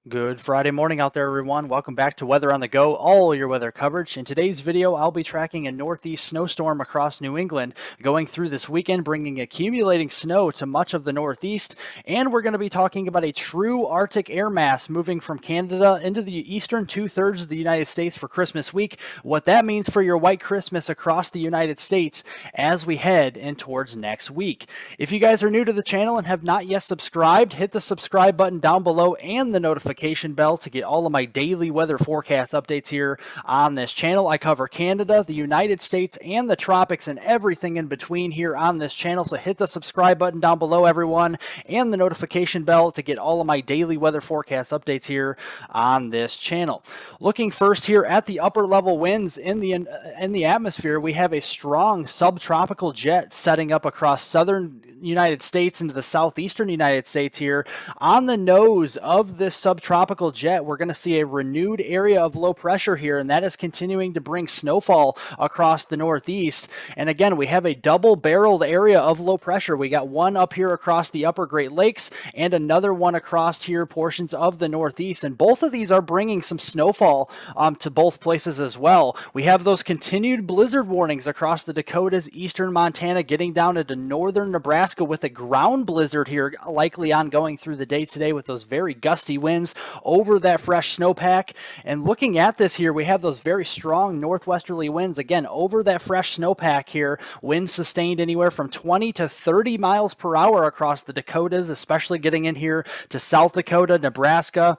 Good Friday morning out there, everyone. Welcome back to Weather on the Go, all your weather coverage. In today's video, I'll be tracking a northeast snowstorm across New England going through this weekend, bringing accumulating snow to much of the northeast. And we're going to be talking about a true Arctic air mass moving from Canada into the eastern two-thirds of the United States for Christmas week, what that means for your white Christmas across the United States as we head in towards next week. If you guys are new to the channel and have not yet subscribed, hit the subscribe button down below and the notification bell to get all of my daily weather forecast updates here on this channel. I cover Canada, the United States, and the tropics and everything in between here on this channel. So hit the subscribe button down below, everyone, and the notification bell to get all of my daily weather forecast updates here on this channel. Looking first here at the upper level winds in the atmosphere, we have a strong subtropical jet setting up across southern United States into the southeastern United States here. On the nose of this subtropical jet, we're going to see a renewed area of low pressure here, and that is continuing to bring snowfall across the northeast. And again, we have a double-barreled area of low pressure. We got one up here across the upper Great Lakes and another one across here portions of the northeast, and both of these are bringing some snowfall to both places as well. We have those continued blizzard warnings across the Dakotas, eastern Montana, getting down into northern Nebraska with a ground blizzard here likely ongoing through the day today with those very gusty winds over that fresh snowpack. And looking at this here, we have those very strong northwesterly winds again over that fresh snowpack here. Winds sustained anywhere from 20 to 30 miles per hour across the Dakotas, especially getting in here to South Dakota, Nebraska,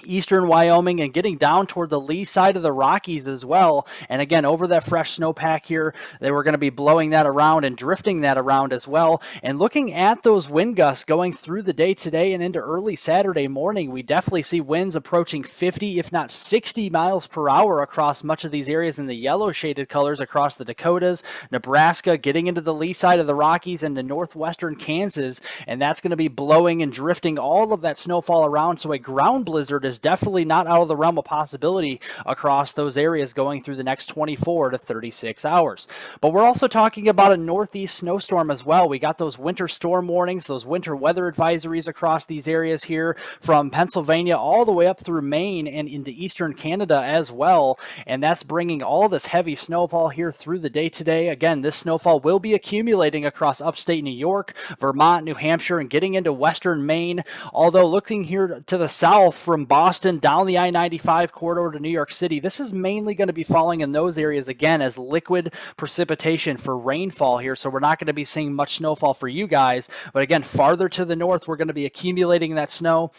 eastern Wyoming, and getting down toward the lee side of the Rockies as well. And again, over that fresh snowpack here, they were going to be blowing that around and drifting that around as well. And looking at those wind gusts going through the day today and into early Saturday morning, we definitely see winds approaching 50, if not 60 miles per hour across much of these areas in the yellow shaded colors across the Dakotas, Nebraska, getting into the lee side of the Rockies and to northwestern Kansas. And that's going to be blowing and drifting all of that snowfall around. So a ground blizzard is definitely not out of the realm of possibility across those areas going through the next 24 to 36 hours. But we're also talking about a northeast snowstorm as well. We got those winter storm warnings, those winter weather advisories across these areas here from Pennsylvania all the way up through Maine and into eastern Canada as well. And that's bringing all this heavy snowfall here through the day today. Again, this snowfall will be accumulating across upstate New York, Vermont, New Hampshire, and getting into western Maine. Although looking here to the south from Boston down the I-95 corridor to New York City, this is mainly going to be falling in those areas again as liquid precipitation for rainfall here. So we're not going to be seeing much snowfall for you guys. But again, farther to the north, we're going to be accumulating that snow.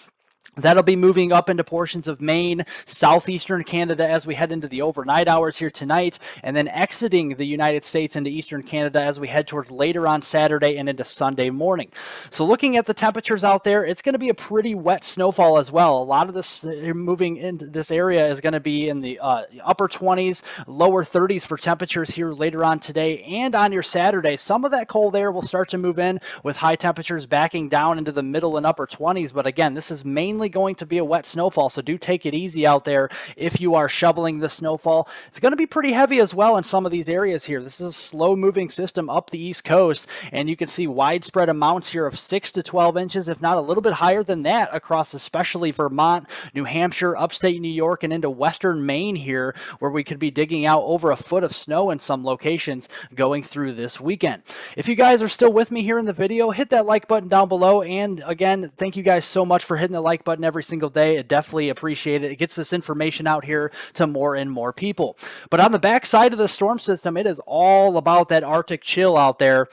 That'll be moving up into portions of Maine, southeastern Canada as we head into the overnight hours here tonight, and then exiting the United States into eastern Canada as we head towards later on Saturday and into Sunday morning. So looking at the temperatures out there, it's going to be a pretty wet snowfall as well. A lot of this moving into this area is going to be in the upper 20s, lower 30s for temperatures here later on today and on your Saturday. Some of that cold air will start to move in with high temperatures backing down into the middle and upper 20s, but again, this is mainly going to be a wet snowfall, so do take it easy out there if you are shoveling the snowfall. It's going to be pretty heavy as well in some of these areas here. This is a slow moving system up the East Coast, and you can see widespread amounts here of 6 to 12 inches, if not a little bit higher than that, across especially Vermont, New Hampshire, upstate New York, and into western Maine here, where we could be digging out over a foot of snow in some locations going through this weekend. If you guys are still with me here in the video, hit that like button down below, and again, thank you guys so much for hitting the like button every single day. I definitely appreciate it. It gets this information out here to more and more people. But on the back side of the storm system, it is all about that Arctic chill out there.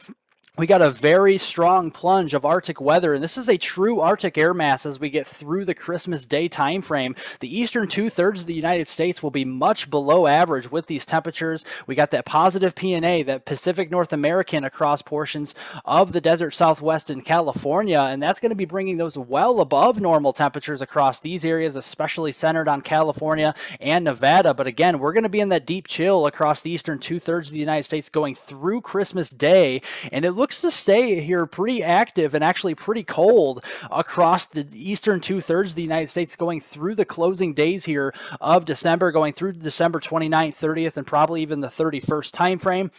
We got a very strong plunge of Arctic weather, and this is a true Arctic air mass as we get through the Christmas Day time frame. The eastern two-thirds of the United States will be much below average with these temperatures. We got that positive PNA, that Pacific North American, across portions of the desert Southwest in California, and that's going to be bringing those well above normal temperatures across these areas, especially centered on California and Nevada. But again, we're going to be in that deep chill across the eastern two-thirds of the United States going through Christmas Day, and it looks to stay here pretty active and actually pretty cold across the eastern two-thirds of the United States going through the closing days here of December, going through December 29th, 30th, and probably even the 31st time frame.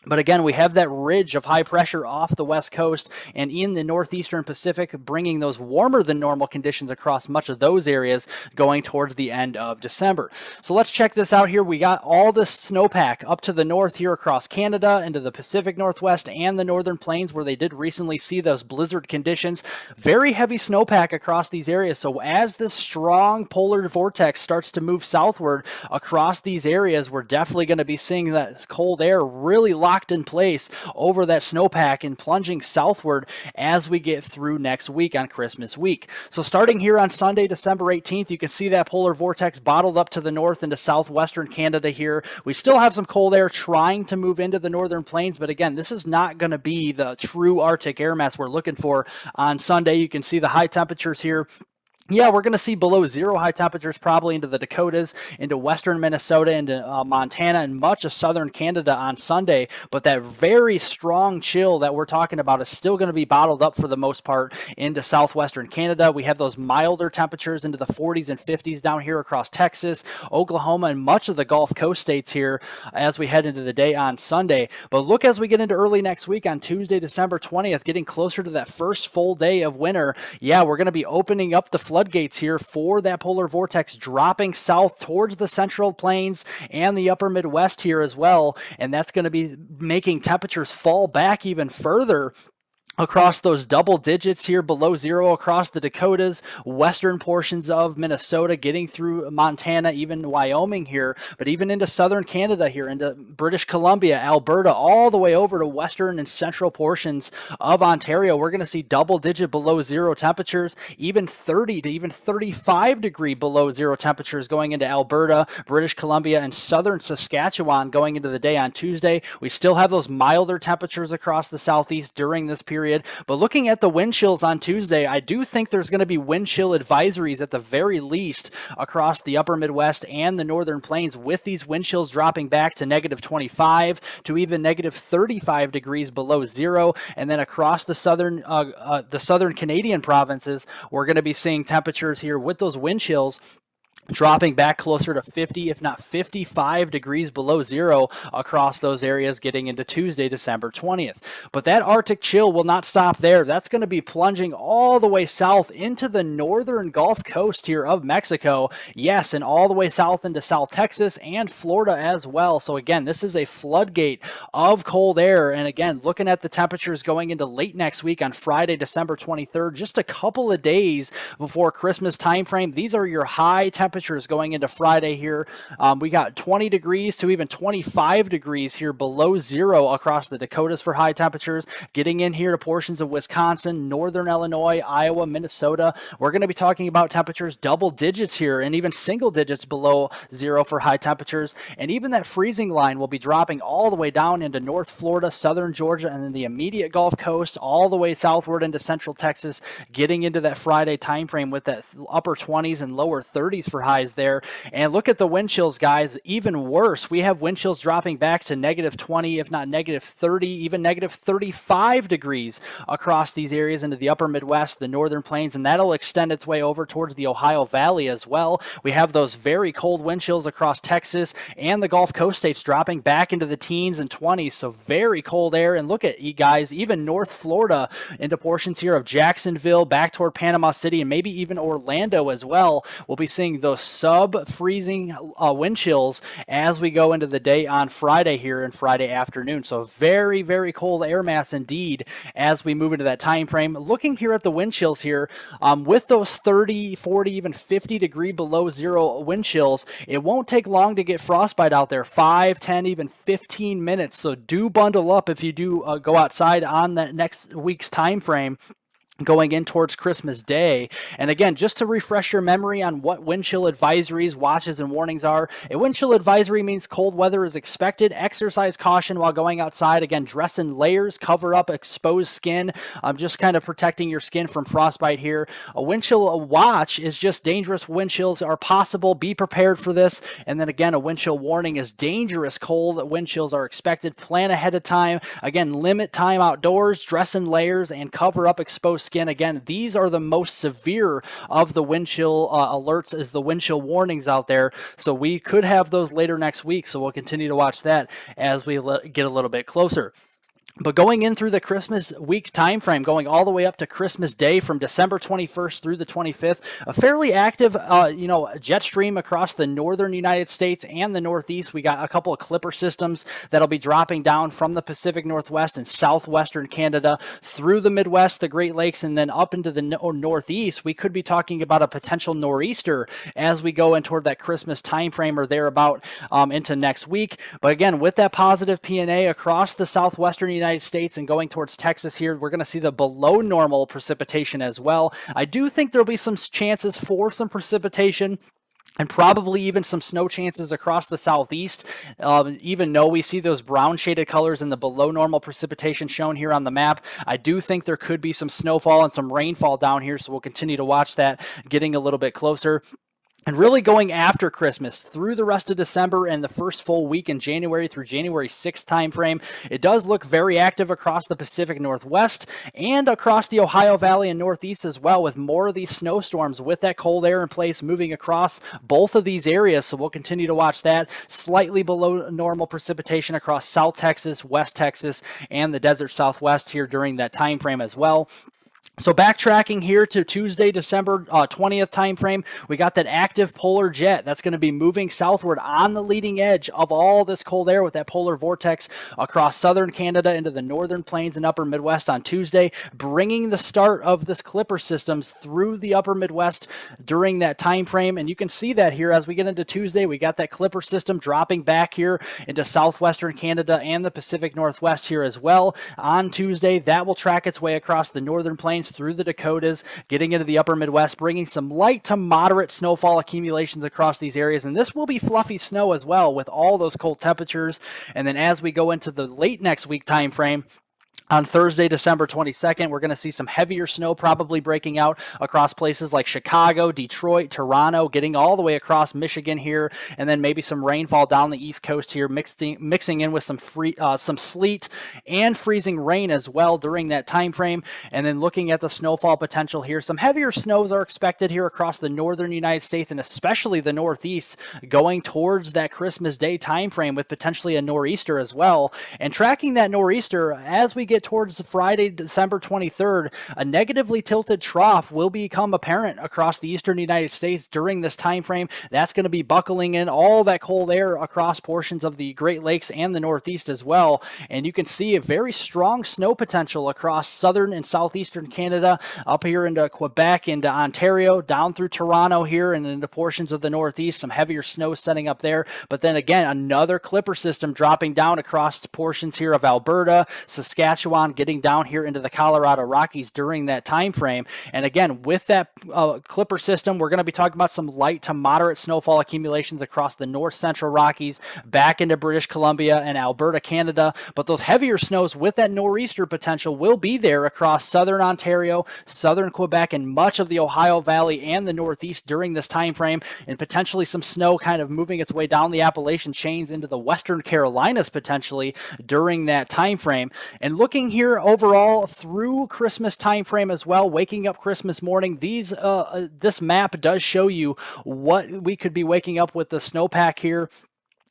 But again, we have that ridge of high pressure off the west coast and in the northeastern Pacific, bringing those warmer than normal conditions across much of those areas going towards the end of December. So let's check this out here. We got all this snowpack up to the north here across Canada, into the Pacific Northwest and the northern plains, where they did recently see those blizzard conditions. Very heavy snowpack across these areas. So as this strong polar vortex starts to move southward across these areas, we're definitely going to be seeing that cold air really locked in place over that snowpack and plunging southward as we get through next week on Christmas week. So starting here on Sunday, December 18th, you can see that polar vortex bottled up to the north into southwestern Canada here. We still have some cold air trying to move into the northern plains, but again, this is not going to be the true Arctic air mass we're looking for on Sunday. You can see the high temperatures here. Yeah, we're going to see below zero high temperatures probably into the Dakotas, into western Minnesota, into Montana, and much of southern Canada on Sunday. But that very strong chill that we're talking about is still going to be bottled up for the most part into southwestern Canada. We have those milder temperatures into the 40s and 50s down here across Texas, Oklahoma, and much of the Gulf Coast states here as we head into the day on Sunday. But look, as we get into early next week on Tuesday, December 20th, getting closer to that first full day of winter, yeah, we're going to be opening up the floodgates here for that polar vortex, dropping south towards the central plains and the upper Midwest here as well. And that's going to be making temperatures fall back even further across those double digits here below zero across the Dakotas, western portions of Minnesota, getting through Montana, even Wyoming here, but even into southern Canada here, into British Columbia, Alberta, all the way over to western and central portions of Ontario. We're going to see double digit below zero temperatures, even 30 to even 35 degree below zero temperatures going into Alberta, British Columbia, and southern Saskatchewan going into the day on Tuesday. We still have those milder temperatures across the southeast during this period. But looking at the wind chills on Tuesday, I do think there's going to be wind chill advisories at the very least across the upper Midwest and the northern plains, with these wind chills dropping back to negative 25 to even negative 35 degrees below zero. And then across the southern Canadian provinces, we're going to be seeing temperatures here with those wind chills dropping back closer to 50, if not 55 degrees below zero across those areas getting into Tuesday, December 20th. But that Arctic chill will not stop there. That's going to be plunging all the way south into the northern Gulf Coast here of Mexico. Yes, and all the way south into South Texas and Florida as well. So again, this is a floodgate of cold air. And again, looking at the temperatures going into late next week on Friday, December 23rd, just a couple of days before Christmas time frame, these are your high temperatures going into Friday here. We got 20 degrees to even 25 degrees here below zero across the Dakotas for high temperatures, getting in here to portions of Wisconsin, northern Illinois, Iowa, Minnesota. We're going to be talking about temperatures double digits here and even single digits below zero for high temperatures. And even that freezing line will be dropping all the way down into North Florida, southern Georgia, and then the immediate Gulf Coast, all the way southward into central Texas, getting into that Friday time frame with that upper 20s and lower 30s for highs there. And look at the wind chills, guys. Even worse, we have wind chills dropping back to negative 20, if not negative 30, even negative 35 degrees across these areas into the upper Midwest, the northern plains, and that'll extend its way over towards the Ohio Valley as well. We have those very cold wind chills across Texas and the Gulf Coast states dropping back into the teens and 20s, so very cold air. And look at you guys, even North Florida into portions here of Jacksonville, back toward Panama City, and maybe even Orlando as well. We'll be seeing those sub-freezing wind chills as we go into the day on Friday here and Friday afternoon. So very, very cold air mass indeed as we move into that time frame. Looking here at the wind chills here, with those 30, 40, even 50 degree below zero wind chills, it won't take long to get frostbite out there. 5, 10, even 15 minutes. So do bundle up if you do go outside on that next week's time frame going in towards Christmas Day. And again, just to refresh your memory on what wind chill advisories, watches, and warnings are, a wind chill advisory means cold weather is expected. Exercise caution while going outside. Again, dress in layers, cover up exposed skin, just kind of protecting your skin from frostbite here. A wind chill watch is just dangerous wind chills are possible. Be prepared for this. And then again, a wind chill warning is dangerous cold wind chills are expected. Plan ahead of time. Again, limit time outdoors, dress in layers, and cover up exposed skin skin. Again, these are the most severe of the wind chill alerts, as the wind chill warnings out there. So we could have those later next week. So we'll continue to watch that as we get a little bit closer. But going in through the Christmas week time frame, going all the way up to Christmas Day from December 21st through the 25th, a fairly active, jet stream across the northern United States and the Northeast. We got a couple of clipper systems that'll be dropping down from the Pacific Northwest and southwestern Canada through the Midwest, the Great Lakes, and then up into the Northeast. We could be talking about a potential nor'easter as we go in toward that Christmas time frame or thereabout into next week. But again, with that positive P&A across the southwestern United States and going towards Texas here, we're going to see the below normal precipitation as well. I do think there'll be some chances for some precipitation and probably even some snow chances across the southeast, even though we see those brown shaded colors in the below normal precipitation shown here on the map. I do think there could be some snowfall and some rainfall down here, so we'll continue to watch that getting a little bit closer. And really going after Christmas through the rest of December and the first full week in January through January 6th timeframe, it does look very active across the Pacific Northwest and across the Ohio Valley and Northeast as well, with more of these snowstorms with that cold air in place moving across both of these areas. So we'll continue to watch that. Slightly below normal precipitation across South Texas, West Texas, and the desert Southwest here during that time frame as well. So backtracking here to Tuesday, December 20th timeframe, we got that active polar jet that's going to be moving southward on the leading edge of all this cold air with that polar vortex across southern Canada into the northern plains and upper Midwest on Tuesday, bringing the start of this clipper systems through the upper Midwest during that time frame. And you can see that here as we get into Tuesday, we got that clipper system dropping back here into southwestern Canada and the Pacific Northwest here as well. On Tuesday, that will track its way across the northern plains through the Dakotas, getting into the upper Midwest, bringing some light to moderate snowfall accumulations across these areas. And this will be fluffy snow as well with all those cold temperatures. And then as we go into the late next week time frame, on Thursday, December 22nd, we're going to see some heavier snow probably breaking out across places like Chicago, Detroit, Toronto, getting all the way across Michigan here, and then maybe some rainfall down the East Coast here, mixing in with some sleet and freezing rain as well during that time frame. And then looking at the snowfall potential here, some heavier snows are expected here across the northern United States and especially the Northeast, going towards that Christmas Day time frame with potentially a nor'easter as well. And tracking that nor'easter as we get towards Friday, December 23rd, a negatively tilted trough will become apparent across the eastern United States during this time frame. That's going to be buckling in all that cold air across portions of the Great Lakes and the Northeast as well. And you can see a very strong snow potential across southern and southeastern Canada, up here into Quebec, into Ontario, down through Toronto here, and into portions of the Northeast. Some heavier snow setting up there. But then again, another clipper system dropping down across portions here of Alberta, Saskatchewan, getting down here into the Colorado Rockies during that time frame. And again, with that clipper system, we're going to be talking about some light to moderate snowfall accumulations across the north central Rockies, back into British Columbia and Alberta, Canada. But those heavier snows with that nor'easter potential will be there across southern Ontario, southern Quebec, and much of the Ohio Valley and the Northeast during this time frame, and potentially some snow kind of moving its way down the Appalachian chains into the western Carolinas potentially during that time frame. And looking here overall through Christmas time frame as well, waking up Christmas morning, this map does show you what we could be waking up with the snowpack here.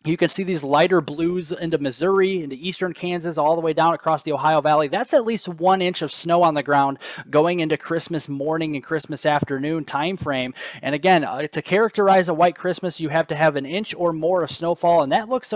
You can see these lighter blues into Missouri, into eastern Kansas, all the way down across the Ohio Valley. That's at least 1 inch of snow on the ground going into Christmas morning and Christmas afternoon time frame. And again, to characterize a white Christmas, you have to have 1 inch or more of snowfall, and that looks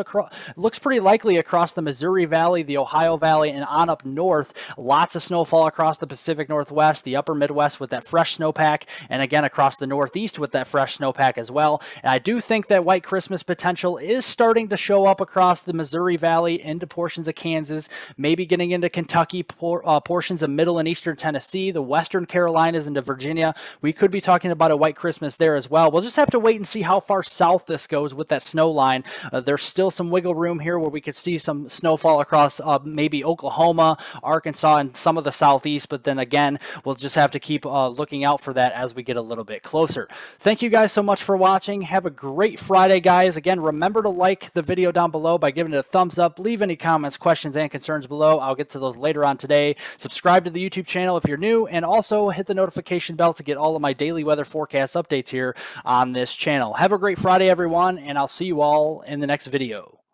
pretty likely across the Missouri Valley, the Ohio Valley, and on up north. Lots of snowfall across the Pacific Northwest, the upper Midwest with that fresh snowpack, and again across the Northeast with that fresh snowpack as well. And I do think that white Christmas potential is starting to show up across the Missouri Valley into portions of Kansas, maybe getting into Kentucky, portions of middle and eastern Tennessee, the western Carolinas into Virginia. We could be talking about a white Christmas there as well. We'll just have to wait and see how far south this goes with that snow line. There's still some wiggle room here where we could see some snowfall across maybe Oklahoma, Arkansas, and some of the southeast, but then again, we'll just have to keep looking out for that as we get a little bit closer. Thank you guys so much for watching. Have a great Friday, guys. Again, remember to like like the video down below by giving it a thumbs up. Leave any comments, questions, and concerns below. I'll get to those later on today. Subscribe to the YouTube channel if you're new, and also hit the notification bell to get all of my daily weather forecast updates here on this channel. Have a great Friday, everyone, and I'll see you all in the next video.